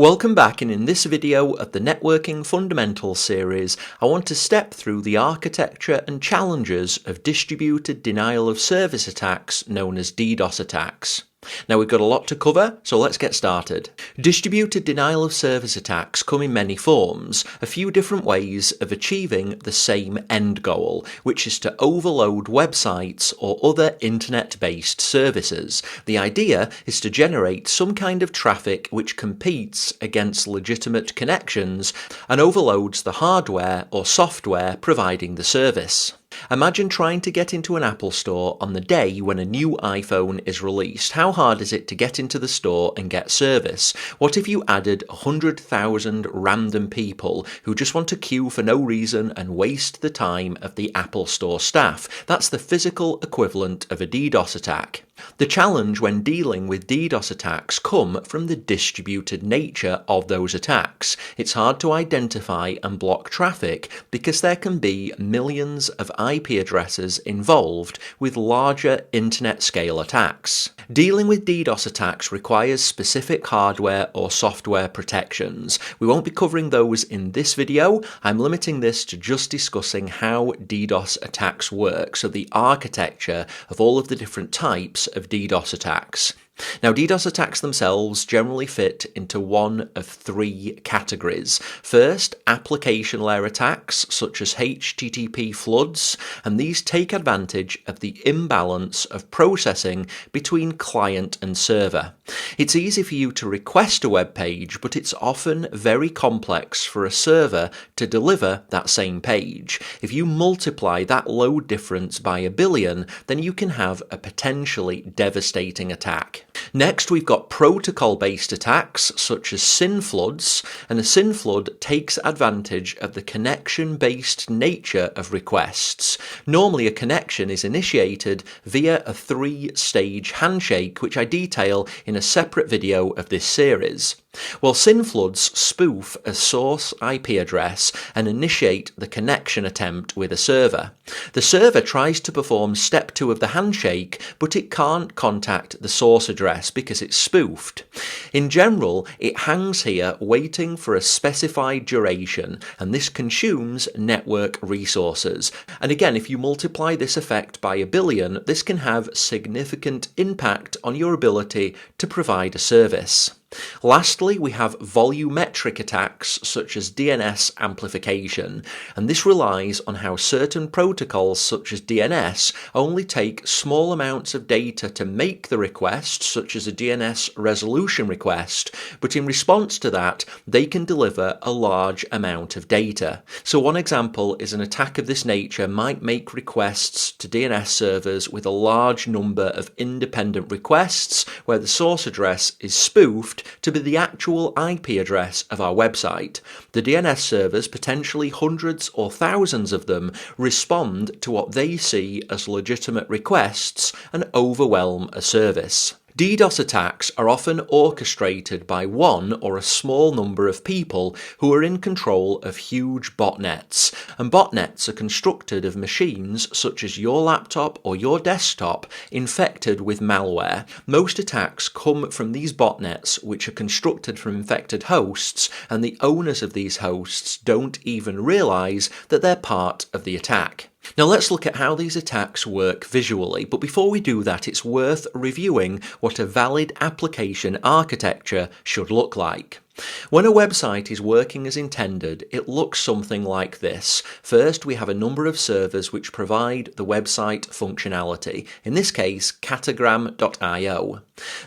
Welcome back, and in this video of the Networking Fundamentals series, I want to step through the architecture and challenges of distributed denial of service attacks known as DDoS attacks. Now we've got a lot to cover, so let's get started. Distributed denial of service attacks come in many forms, a few different ways of achieving the same end goal, which is to overload websites or other internet-based services. The idea is to generate some kind of traffic which competes against legitimate connections and overloads the hardware or software providing the service. Imagine trying to get into an Apple store on the day when a new iPhone is released. How hard is it to get into the store and get service? What if you added 100,000 random people who just want to queue for no reason and waste the time of the Apple Store staff? That's the physical equivalent of a DDoS attack. The challenge when dealing with DDoS attacks come from the distributed nature of those attacks. It's hard to identify and block traffic because there can be millions of IP addresses involved with larger internet scale attacks. Dealing with DDoS attacks requires specific hardware or software protections. We won't be covering those in this video. I'm limiting this to just discussing how DDoS attacks work, so the architecture of all of the different types of DDoS attacks. Now, DDoS attacks themselves generally fit into one of three categories. First, application layer attacks, such as HTTP floods, and these take advantage of the imbalance of processing between client and server. It's easy for you to request a web page, but it's often very complex for a server to deliver that same page. If you multiply that load difference by 1 billion, then you can have a potentially devastating attack. Next, we've got protocol-based attacks such as SYN floods, and a SYN flood takes advantage of the connection-based nature of requests. Normally, a connection is initiated via a 3-stage handshake, which I detail in a separate video of this series. Well, SYN floods spoof a source IP address and initiate the connection attempt with a server. The server tries to perform step 2 of the handshake, but it can't contact the source address because it's spoofed. In general, it hangs here waiting for a specified duration, and this consumes network resources. And again, if you multiply this effect by 1 billion, this can have significant impact on your ability to provide a service. Lastly, we have volumetric attacks such as DNS amplification, and this relies on how certain protocols such as DNS only take small amounts of data to make the request, such as a DNS resolution request, but in response to that, they can deliver a large amount of data. So one example is an attack of this nature might make requests to DNS servers with a large number of independent requests where the source address is spoofed to be the actual IP address of our website. The DNS servers, potentially hundreds or thousands of them, respond to what they see as legitimate requests and overwhelm a service. DDoS attacks are often orchestrated by one or a small number of people who are in control of huge botnets, and botnets are constructed of machines such as your laptop or your desktop infected with malware. Most attacks come from these botnets, which are constructed from infected hosts, and the owners of these hosts don't even realize that they're part of the attack. Now let's look at how these attacks work visually, but before we do that, it's worth reviewing what a valid application architecture should look like. When a website is working as intended, it looks something like this. First, we have a number of servers which provide the website functionality, in this case, catagram.io.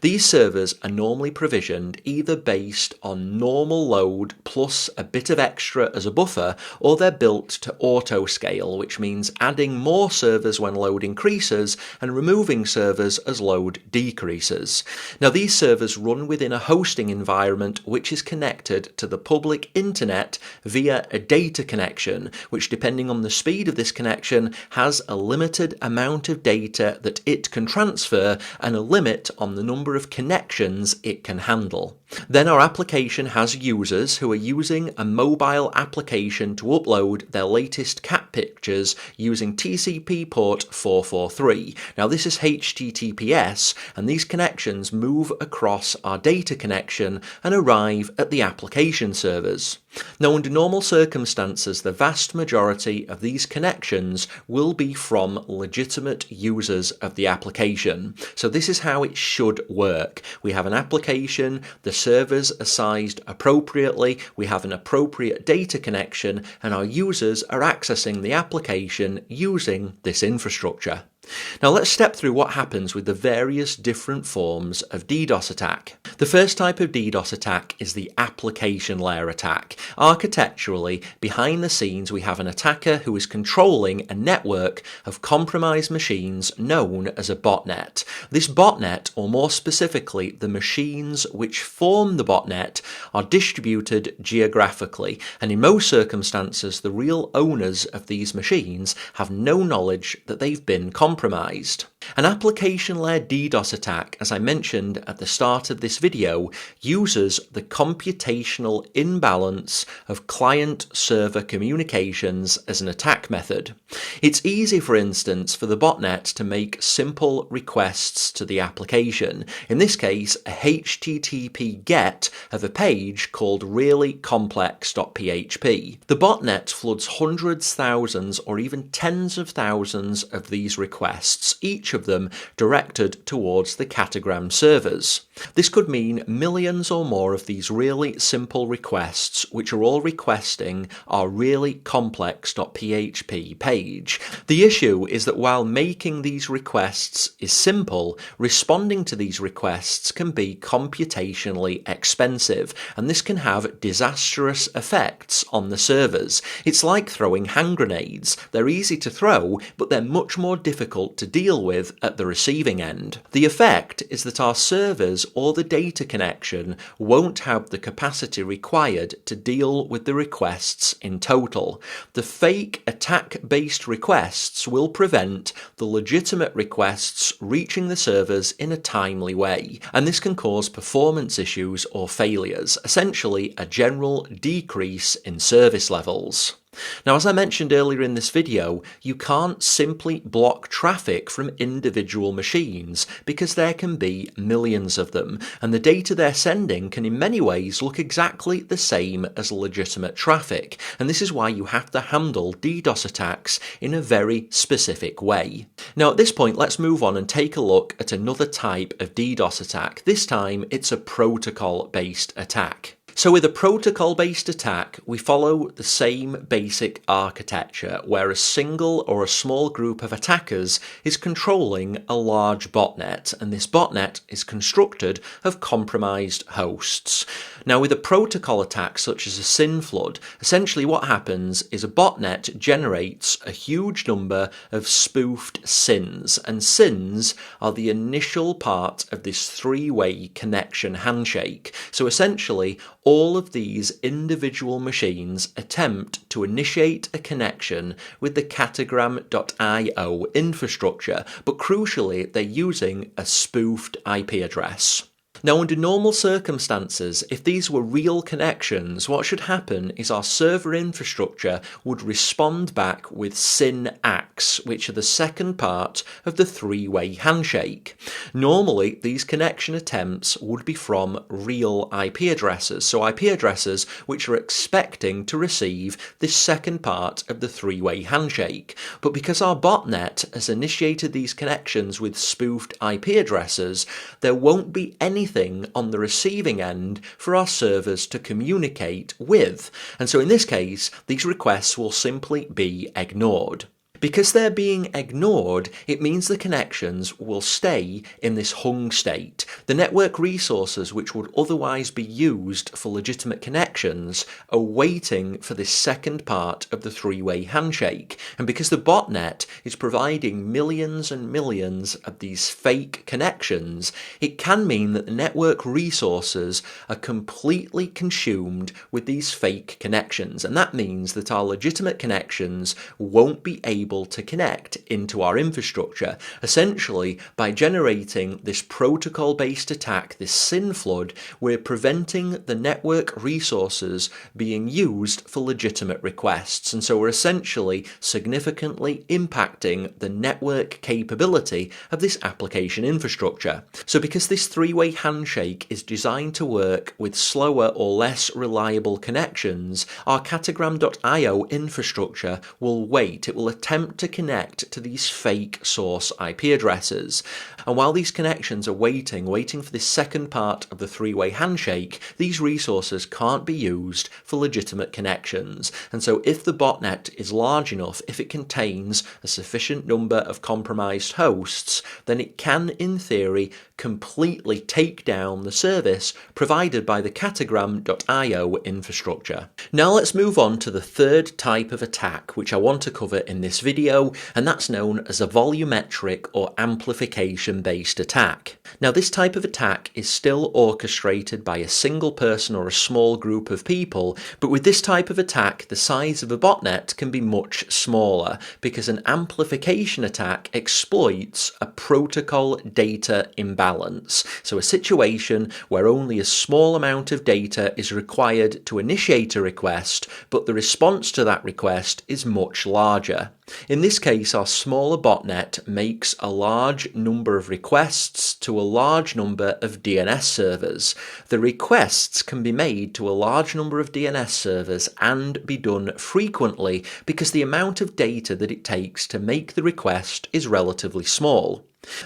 These servers are normally provisioned either based on normal load plus a bit of extra as a buffer, or they're built to auto-scale, which means adding more servers when load increases and removing servers as load decreases. Now, these servers run within a hosting environment which is connected to the public internet via a data connection, which, depending on the speed of this connection, has a limited amount of data that it can transfer and a limit on the number of connections it can handle. Then our application has users who are using a mobile application to upload their latest cat pictures using TCP port 443. Now this is HTTPS, and these connections move across our data connection and arrive at the application servers. Now, under normal circumstances, the vast majority of these connections will be from legitimate users of the application. So this is how it should work. We have an application, the servers are sized appropriately, we have an appropriate data connection, and our users are accessing the application using this infrastructure. Now let's step through what happens with the various different forms of DDoS attack. The first type of DDoS attack is the application layer attack. Architecturally, behind the scenes we have an attacker who is controlling a network of compromised machines known as a botnet. This botnet, or more specifically the machines which form the botnet, are distributed geographically, and in most circumstances the real owners of these machines have no knowledge that they've been compromised. An application layer DDoS attack, as I mentioned at the start of this video, uses the computational imbalance of client-server communications as an attack method. It's easy, for instance, for the botnet to make simple requests to the application. In this case, a HTTP GET of a page called reallycomplex.php. The botnet floods hundreds, thousands, or even tens of thousands of these requests, each of them directed towards the catagram servers. This could mean millions or more of these really simple requests, which are all requesting our reallycomplex.php page. The issue is that while making these requests is simple, responding to these requests can be computationally expensive, and this can have disastrous effects on the servers. It's like throwing hand grenades. They're easy to throw, but they're much more difficult to deal with at the receiving end. The effect is that our servers or the data connection won't have the capacity required to deal with the requests in total. The fake attack-based requests will prevent the legitimate requests reaching the servers in a timely way, and this can cause performance issues or failures, essentially a general decrease in service levels. Now, as I mentioned earlier in this video, you can't simply block traffic from individual machines because there can be millions of them, and the data they're sending can in many ways look exactly the same as legitimate traffic, and this is why you have to handle DDoS attacks in a very specific way. Now, at this point, let's move on and take a look at another type of DDoS attack. This time, it's a protocol-based attack. So with a protocol-based attack, we follow the same basic architecture where a single or a small group of attackers is controlling a large botnet, and this botnet is constructed of compromised hosts. Now with a protocol attack such as a SYN flood, essentially what happens is a botnet generates a huge number of spoofed SYNs, and SYNs are the initial part of this three-way connection handshake. So essentially, all of these individual machines attempt to initiate a connection with the catagram.io infrastructure, but crucially, they're using a spoofed IP address. Now, under normal circumstances, if these were real connections, what should happen is our server infrastructure would respond back with SYN ACKs, which are the second part of the three-way handshake. Normally, these connection attempts would be from real IP addresses, so IP addresses which are expecting to receive this second part of the three-way handshake. But because our botnet has initiated these connections with spoofed IP addresses, there won't be anything on the receiving end for our servers to communicate with, and so in this case these requests will simply be ignored. Because they're being ignored, it means the connections will stay in this hung state. The network resources which would otherwise be used for legitimate connections are waiting for this second part of the three-way handshake. And because the botnet is providing millions and millions of these fake connections, it can mean that the network resources are completely consumed with these fake connections. And that means that our legitimate connections won't be able able to connect into our infrastructure, essentially by generating this protocol-based attack, this SYN flood. We're preventing the network resources being used for legitimate requests, and so we're essentially significantly impacting the network capability of this application infrastructure. So because this three-way handshake is designed to work with slower or less reliable connections, our catagram.io infrastructure will wait. It will attempt to connect to these fake source IP addresses. And while these connections are waiting for this second part of the three-way handshake, these resources can't be used for legitimate connections. And so if the botnet is large enough, if it contains a sufficient number of compromised hosts, then it can, in theory, completely take down the service provided by the catagram.io infrastructure. Now let's move on to the third type of attack which I want to cover in this video, and that's known as a volumetric or amplification-based attack. Now this type of attack is still orchestrated by a single person or a small group of people, but with this type of attack the size of a botnet can be much smaller because an amplification attack exploits a protocol data imbalance. So a situation where only a small amount of data is required to initiate a request, but the response to that request is much larger. In this case, our smaller botnet makes a large number of requests to a large number of DNS servers. The requests can be made to a large number of DNS servers and be done frequently because the amount of data that it takes to make the request is relatively small.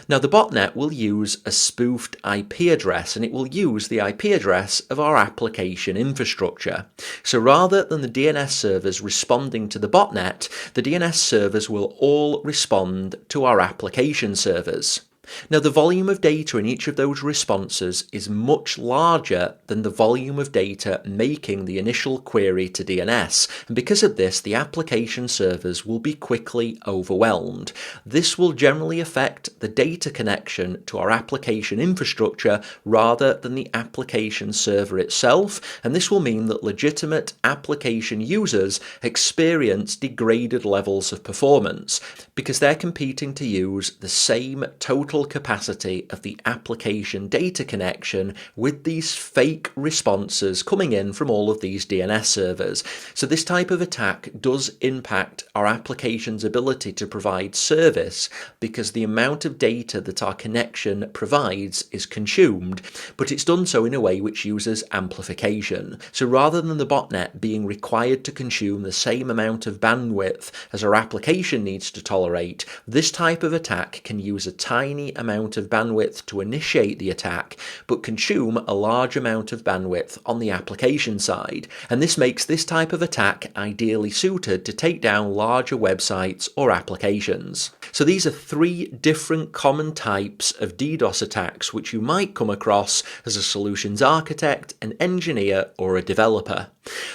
Now the botnet will use a spoofed IP address, and it will use the IP address of our application infrastructure. So rather than the DNS servers responding to the botnet, the DNS servers will all respond to our application servers. Now the volume of data in each of those responses is much larger than the volume of data making the initial query to DNS, and because of this the application servers will be quickly overwhelmed. This will generally affect the data connection to our application infrastructure rather than the application server itself, and this will mean that legitimate application users experience degraded levels of performance because they're competing to use the same total capacity of the application data connection with these fake responses coming in from all of these DNS servers. So this type of attack does impact our application's ability to provide service because the amount of data that our connection provides is consumed, but it's done so in a way which uses amplification. So rather than the botnet being required to consume the same amount of bandwidth as our application needs to tolerate, this type of attack can use a tiny amount of bandwidth to initiate the attack, but consume a large amount of bandwidth on the application side, and this makes this type of attack ideally suited to take down larger websites or applications. So these are three different common types of DDoS attacks which you might come across as a solutions architect, an engineer, or a developer.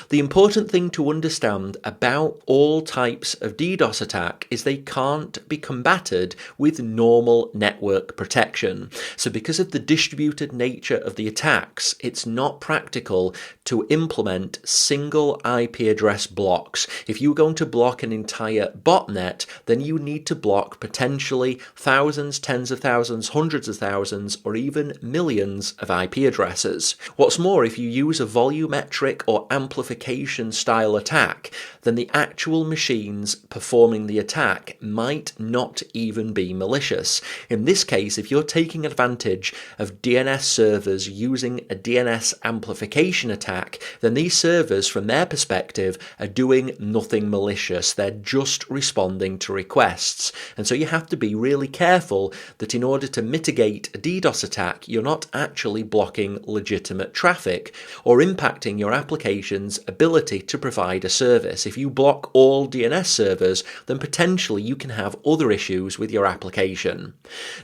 The important thing to understand about all types of DDoS attack is they can't be combated with normal network protection. So because of the distributed nature of the attacks, it's not practical to implement single IP address blocks. If you're going to block an entire botnet, then you need to block potentially thousands, tens of thousands, hundreds of thousands, or even millions of IP addresses. What's more, if you use a volumetric or amplification style attack, then the actual machines performing the attack might not even be malicious. In this case, if you're taking advantage of DNS servers using a DNS amplification attack, then these servers, from their perspective, are doing nothing malicious. They're just responding to requests. And so you have to be really careful that in order to mitigate a DDoS attack, you're not actually blocking legitimate traffic or impacting your application's ability to provide a service. If you block all DNS servers, then potentially you can have other issues with your application.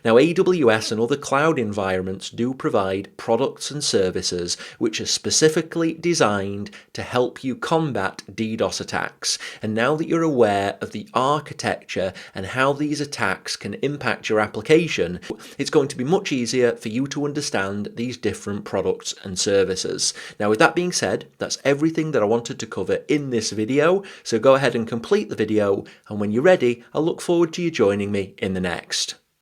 Now, AWS and other cloud environments do provide products and services which are specifically designed to help you combat DDoS attacks. And now that you're aware of the architecture and how these attacks can impact your application, it's going to be much easier for you to understand these different products and services. Now, with that being said, that's everything that I wanted to cover in this video, so go ahead and complete the video, and when you're ready, I look forward to you joining me in the next.